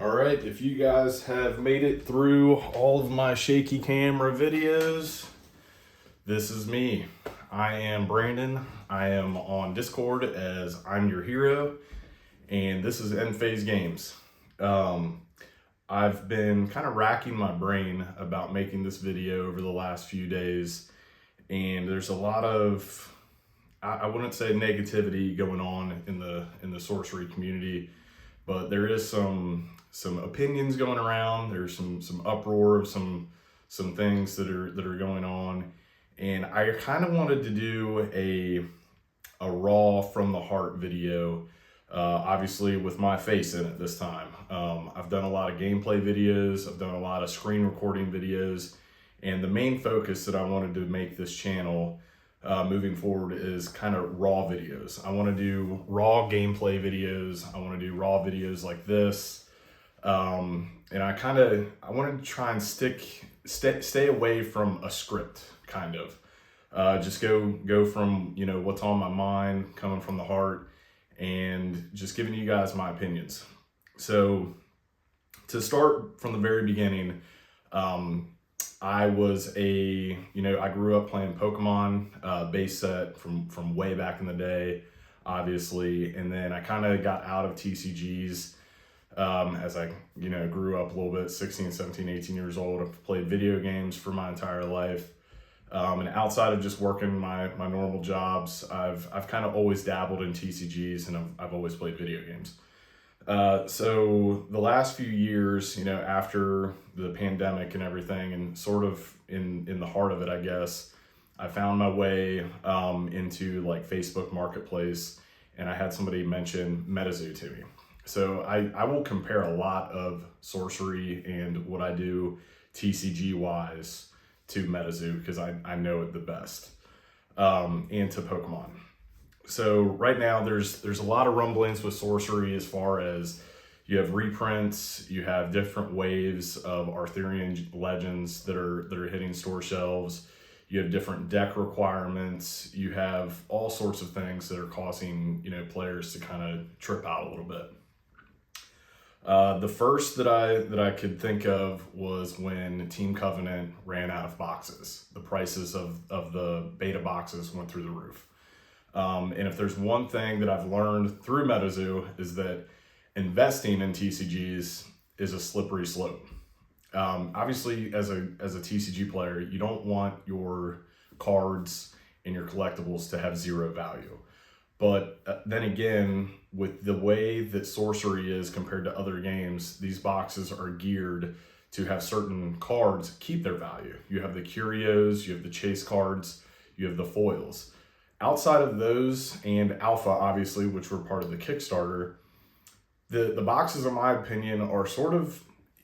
All right, if you guys have made it through all of my shaky camera videos, this is me. I am Brandon. I am on Discord as I'm Your Hero, and this is EndFaze Games. I've been kind of racking my brain about making this video over the last few days, and there's a lot of, I wouldn't say negativity going on in the sorcery community, but there is some opinions going around. There's some uproar of some things that are going on, and I kind of wanted to do a raw from the heart video, obviously with my face in it this time. I've done a lot of gameplay videos, I've done a lot of screen recording videos, and the main focus that I wanted to make this channel moving forward is kind of raw videos. I want to do raw gameplay videos. I want to do raw videos like this. And I wanted to try and stay away from a script, kind of. Just go from, what's on my mind, coming from the heart, and just giving you guys my opinions. So to start from the very beginning, I was I grew up playing Pokemon base set from way back in the day, obviously. And then I kind of got out of TCGs as I, grew up a little bit, 16, 17, 18 years old. I've played video games for my entire life. And outside of just working my normal jobs, I've kind of always dabbled in TCGs, and I've always played video games. So the last few years, after the pandemic and everything, and sort of in the heart of it, I guess, I found my way into like Facebook Marketplace, and I had somebody mention MetaZoo to me. So I will compare a lot of Sorcery and what I do TCG wise to MetaZoo because I know it the best, and to Pokemon. So right now there's a lot of rumblings with Sorcery as far as you have reprints, you have different waves of Arthurian legends that are hitting store shelves, you have different deck requirements, you have all sorts of things that are causing players to kind of trip out a little bit. The first that I could think of was when Team Covenant ran out of boxes. The prices of the beta boxes went through the roof. And if there's one thing that I've learned through MetaZoo is that investing in TCGs is a slippery slope. Obviously, as a TCG player, you don't want your cards and your collectibles to have zero value. But then again, with the way that Sorcery is compared to other games, these boxes are geared to have certain cards keep their value. You have the curios, you have the chase cards, you have the foils. Outside of those and Alpha, obviously, which were part of the Kickstarter, the boxes, in my opinion, are sort of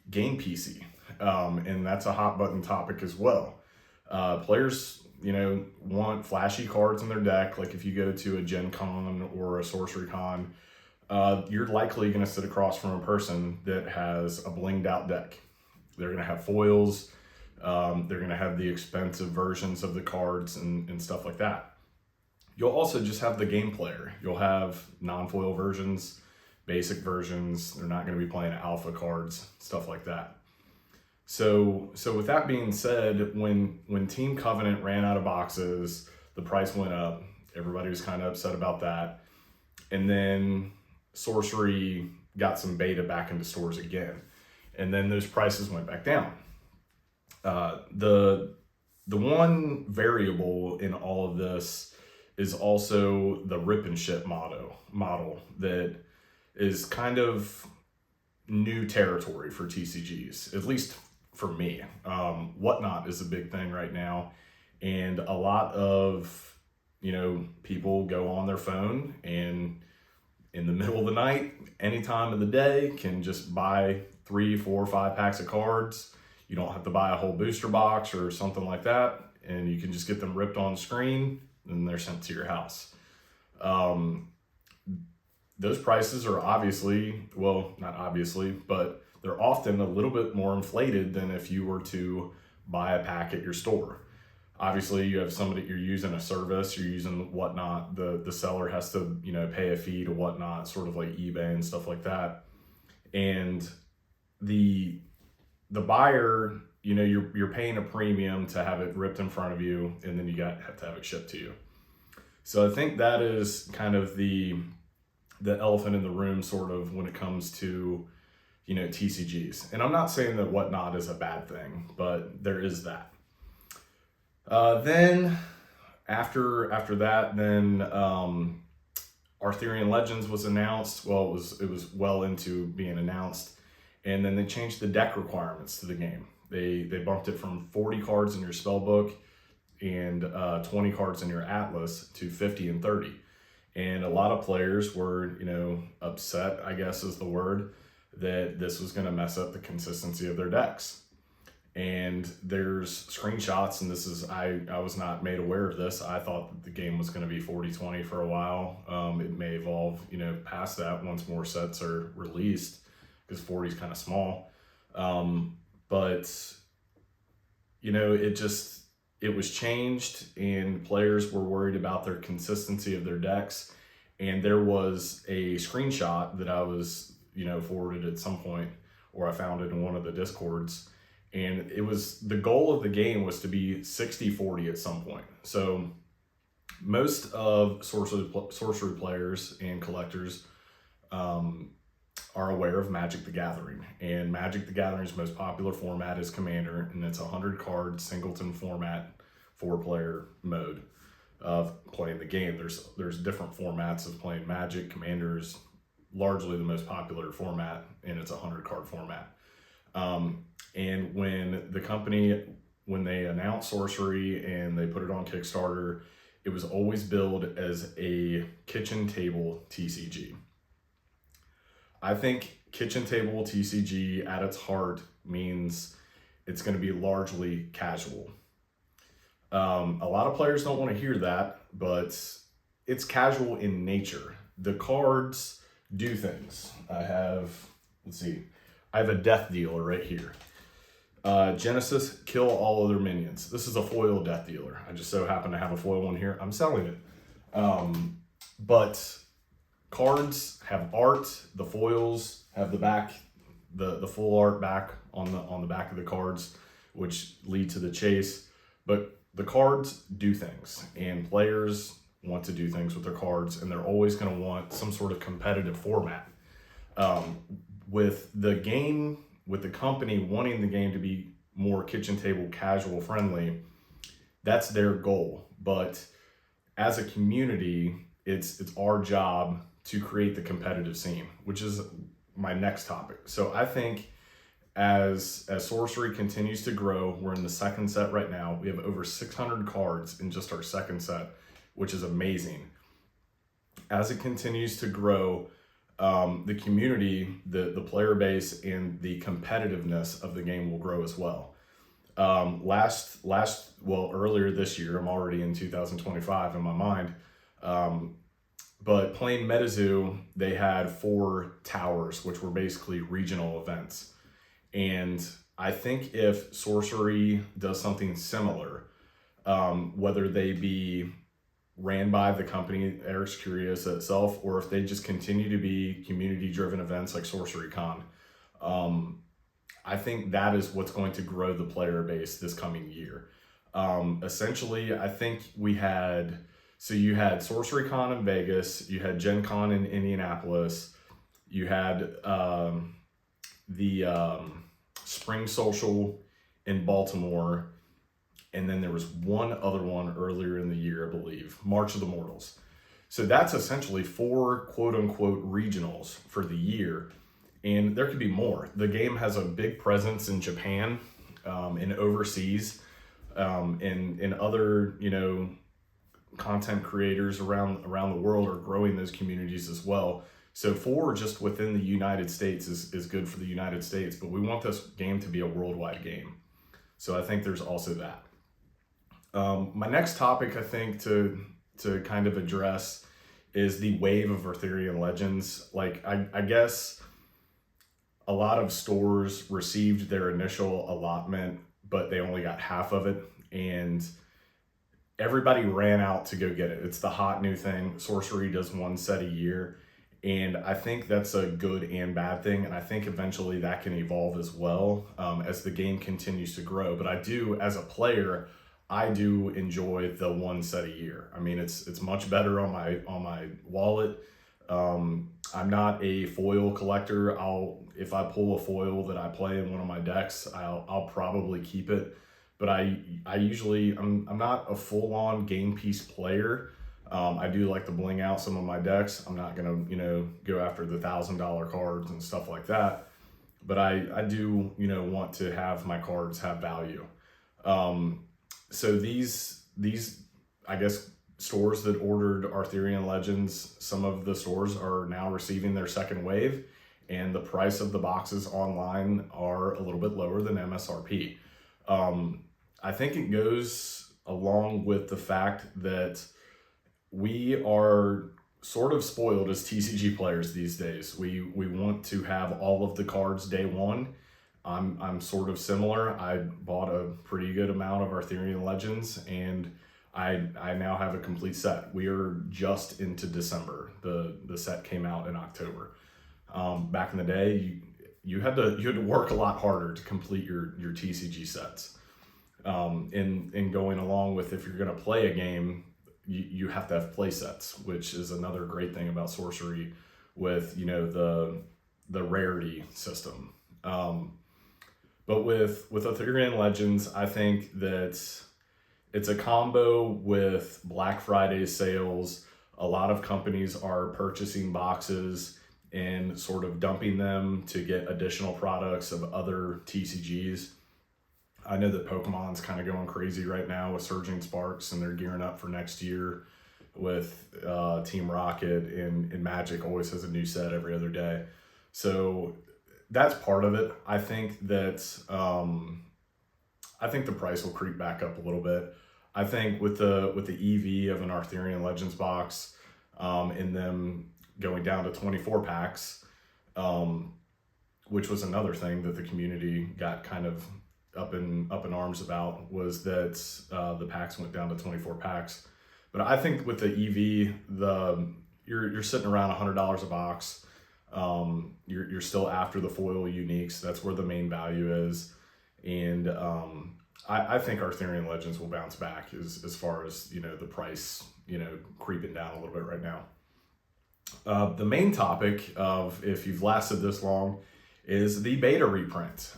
game PC. And that's a hot button topic as well. Players want flashy cards in their deck. Like if you go to a Gen Con or a Sorcery Con, you're likely going to sit across from a person that has a blinged out deck. They're going to have foils. They're going to have the expensive versions of the cards and stuff like that. You'll also just have the game player. You'll have non-foil versions, basic versions. They're not going to be playing alpha cards, stuff like that. So with that being said, when Team Covenant ran out of boxes, the price went up. Everybody was kind of upset about that. And then Sorcery got some beta back into stores again. And then those prices went back down. The one variable in all of this is also the rip and ship model that is kind of new territory for TCGs, at least for me. Whatnot is a big thing right now, and a lot of people go on their phone and in the middle of the night, any time of the day, can just buy 3, 4, 5 packs of cards. You don't have to buy a whole booster box or something like that, and you can just get them ripped on screen and they're sent to your house. Those prices are obviously, well, not obviously, but they're often a little bit more inflated than if you were to buy a pack at your store. Obviously, you have somebody, you're using a service, you're using Whatnot, the seller has to, pay a fee to Whatnot, sort of like eBay and stuff like that. And the buyer, you know, you're paying a premium to have it ripped in front of you, and then you have to have it shipped to you. So I think that is kind of the elephant in the room, sort of, when it comes to, you know, TCGs. And I'm not saying that whatnot is a bad thing, but there is that. Then after that, then Arthurian Legends was announced. Well, it was well into being announced, and then they changed the deck requirements to the game. They bumped it from 40 cards in your spell book and 20 cards in your atlas to 50 and 30. And a lot of players were, you know, upset, I guess is the word, that this was going to mess up the consistency of their decks. And there's screenshots, and this is, I was not made aware of this. I thought that the game was going to be 40-20 for a while. It may evolve, you know, past that once more sets are released, because 40 is kind of small. But, you know, it was changed, and players were worried about their consistency of their decks. And there was a screenshot that I was, you know, forwarded at some point, or I found it in one of the Discords. And it was, the goal of the game was to be 60-40 at some point. So most of sorcery players and collectors are aware of Magic the Gathering. And Magic the Gathering's most popular format is Commander, and it's a 100-card singleton format, 4-player mode of playing the game. There's different formats of playing Magic. Commander is largely the most popular format, and it's a 100-card format. And when the company, when they announced Sorcery and they put it on Kickstarter, it was always billed as a kitchen table TCG. I think kitchen table TCG at its heart means it's going to be largely casual. A lot of players don't want to hear that, but it's casual in nature. The cards do things. I have a Death Dealer right here. Genesis, kill all other minions. This is a foil Death Dealer. I just so happen to have a foil one here. I'm selling it. But cards have art. The foils have the back, the full art back on the back of the cards, which lead to the chase. But the cards do things, and players want to do things with their cards, and they're always going to want some sort of competitive format. With the company wanting the game to be more kitchen table casual friendly, that's their goal. But as a community, it's our job to create the competitive scene, which is my next topic. So I think as Sorcery continues to grow, we're in the second set right now. We have over 600 cards in just our second set, which is amazing. As it continues to grow, the community, the player base, and the competitiveness of the game will grow as well. Earlier this year, I'm already in 2025 in my mind, but playing MetaZoo, they had 4 towers, which were basically regional events. And I think if Sorcery does something similar, whether they be ran by the company Eric's Curious itself, or if they just continue to be community-driven events like SorceryCon, I think that is what's going to grow the player base this coming year. Essentially, I think you had SorceryCon in Vegas, you had Gen Con in Indianapolis, you had the Spring Social in Baltimore, and then there was one other one earlier in the year, I believe, March of the Mortals. So that's essentially 4 quote-unquote regionals for the year, and there could be more. The game has a big presence in Japan, and overseas, and other, you know, content creators around the world are growing those communities as well. So 4 just within the United States is good for the United States, but we want this game to be a worldwide game. So I think there's also that. My next topic, I think, to kind of address is the wave of Arthurian Legends. Like, I guess a lot of stores received their initial allotment, but they only got half of it, and everybody ran out to go get it. It's the hot new thing. Sorcery does 1 set a year, And I think that's a good and bad thing. And I think eventually that can evolve as well, as the game continues to grow. But I do, as a player, I do enjoy the one set a year. I mean, it's much better on my wallet. I'm not a foil collector. If I pull a foil that I play in one of my decks, I'll probably keep it. But I'm not a full on game piece player. I do like to bling out some of my decks. I'm not gonna, go after the $1,000 cards and stuff like that. But I do, want to have my cards have value. So these, I guess, stores that ordered Arthurian Legends, some of the stores are now receiving their second wave, and the price of the boxes online are a little bit lower than MSRP. I think it goes along with the fact that we are sort of spoiled as TCG players these days. We want to have all of the cards day one. I'm sort of similar. I bought a pretty good amount of Arthurian Legends, and I now have a complete set. We are just into December. The set came out in October. Back in the day, you had to work a lot harder to complete your TCG sets. In going along with, if you're going to play a game, you have to have play sets, which is another great thing about Sorcery with, the rarity system. But with Arthurian Legends, I think that it's a combo with Black Friday sales. A lot of companies are purchasing boxes and sort of dumping them to get additional products of other TCGs. I know that Pokemon's kind of going crazy right now with Surging Sparks, and they're gearing up for next year with Team Rocket, and Magic always has a new set every other day. So that's part of it. I think that the price will creep back up a little bit. I think with the EV of an Arthurian Legends box, and them going down to 24 packs, which was another thing that the community got kind of up in arms about, was that the packs went down to 24 packs. But I think with the EV, you're sitting around $100 a box. You're still after the foil uniques. That's where the main value is. And I think Arthurian Legends will bounce back as far as, the price, creeping down a little bit right now. The main topic of, if you've lasted this long, is the beta reprint,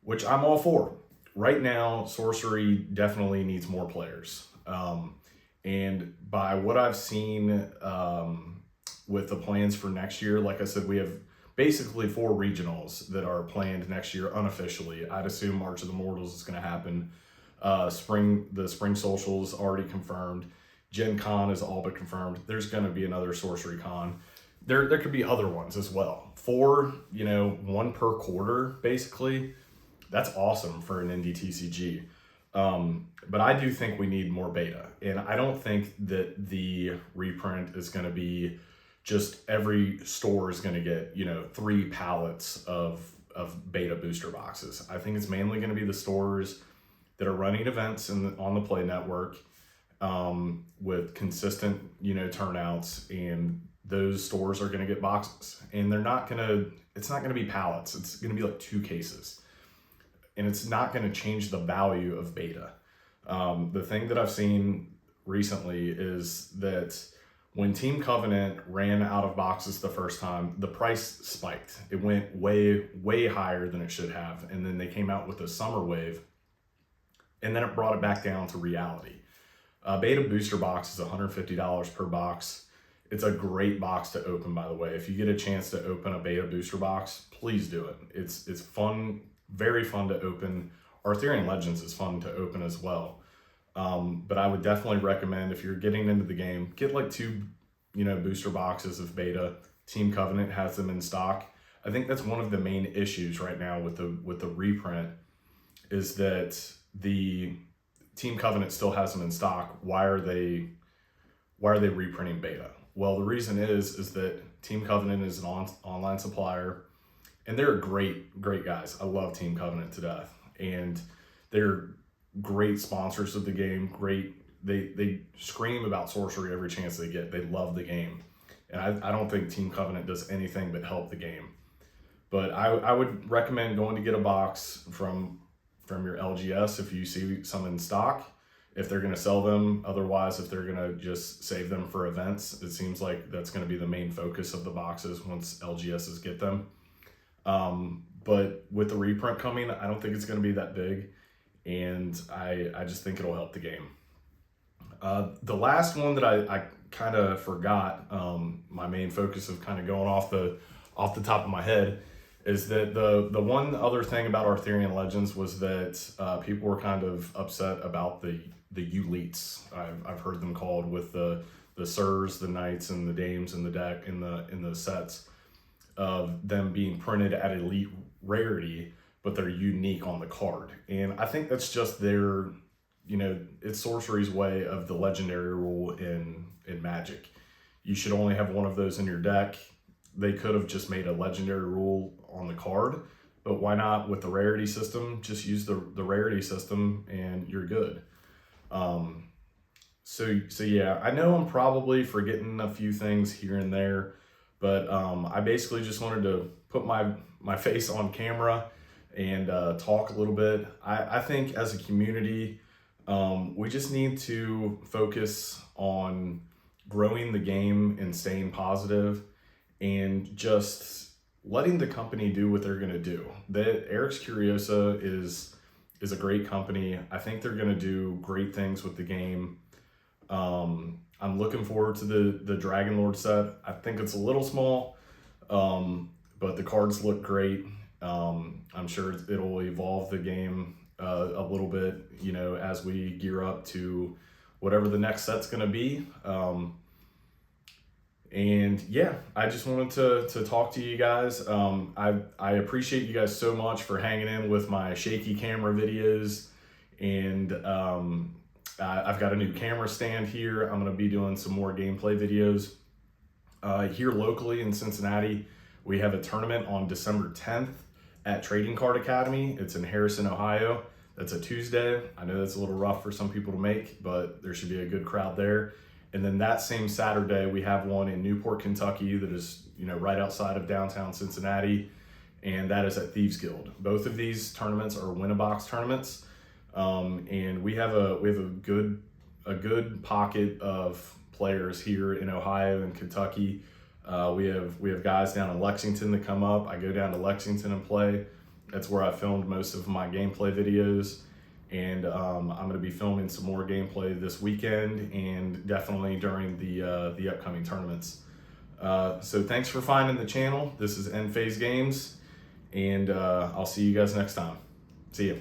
which I'm all for. Right now, Sorcery definitely needs more players. And by what I've seen with the plans for next year, like I said, we have basically 4 regionals that are planned next year unofficially. I'd assume March of the Mortals is going to happen. The Spring Socials already confirmed. Gen Con is all but confirmed. There's going to be another Sorcery Con. There could be other ones as well. 4, 1 per quarter, basically. That's awesome for an indie TCG. But I do think we need more beta. And I don't think that the reprint is going to be just every store is going to get, 3 pallets of beta booster boxes. I think it's mainly going to be the stores that are running events on the Play Network, with consistent, turnouts, and those stores are going to get boxes. And it's not going to be pallets. It's going to be like 2 cases. And it's not going to change the value of beta. The thing that I've seen recently is that when Team Covenant ran out of boxes the first time, the price spiked. It went way, way higher than it should have. And then they came out with a summer wave, and then it brought it back down to reality. Beta booster box is $150 per box. It's a great box to open, by the way. If you get a chance to open a beta booster box, please do it. It's fun, very fun to open. Arthurian Legends is fun to open as well. But I would definitely recommend, if you're getting into the game, get like 2, booster boxes of beta. Team Covenant has them in stock. I think that's one of the main issues right now with the reprint, is that the Team Covenant still has them in stock. Why are they reprinting beta? Well, the reason is that Team Covenant is an online supplier, and they're great guys. I love Team Covenant to death, and they're great sponsors of the game. They scream about Sorcery every chance they get. They love the game. And I don't think Team Covenant does anything but help the game. But I would recommend going to get a box from your LGS if you see some in stock, if they're going to sell them. Otherwise, if they're going to just save them for events, it seems like that's going to be the main focus of the boxes once LGSs get them. But with the reprint coming, I don't think it's going to be that big, and I just think it'll help the game. The last one that I kind of forgot, my main focus of kind of going off the top of my head, is that the one other thing about Arthurian Legends was that people were kind of upset about the elites. I've heard them called, with the sirs, the knights, and the dames in the deck, in the sets, of them being printed at elite rarity, but they're unique on the card. And I think that's just their, it's Sorcery's way of the legendary rule in Magic. You should only have one of those in your deck. They could have just made a legendary rule on the card, but why not with the rarity system? Just use the rarity system and you're good. So yeah, I know I'm probably forgetting a few things here and there, but I basically just wanted to put my face on camera and talk a little bit. I think as a community, we just need to focus on growing the game and staying positive, and just letting the company do what they're going to do. Eric's Curiosa is a great company. I think they're going to do great things with the game. I'm looking forward to the Dragon Lord set. I think it's a little small, but the cards look great. I'm sure it'll evolve the game a little bit, as we gear up to whatever the next set's going to be. And yeah, I just wanted to talk to you guys. I appreciate you guys so much for hanging in with my shaky camera videos. And I've got a new camera stand here. I'm going to be doing some more gameplay videos. Here locally in Cincinnati, we have a tournament on December 10th at Trading Card Academy. It's in Harrison, Ohio. That's a Tuesday. I know that's a little rough for some people to make, but there should be a good crowd there. And then that same Saturday, we have one in Newport, Kentucky, that is, right outside of downtown Cincinnati, and that is at Thieves Guild. Both of these tournaments are win-a-box tournaments, and we have a good pocket of players here in Ohio and Kentucky. We have guys down in Lexington that come up. I go down to Lexington and play. That's where I filmed most of my gameplay videos. And I'm going to be filming some more gameplay this weekend, and definitely during the upcoming tournaments. So thanks for finding the channel. This is EndFaze Games, and I'll see you guys next time. See ya.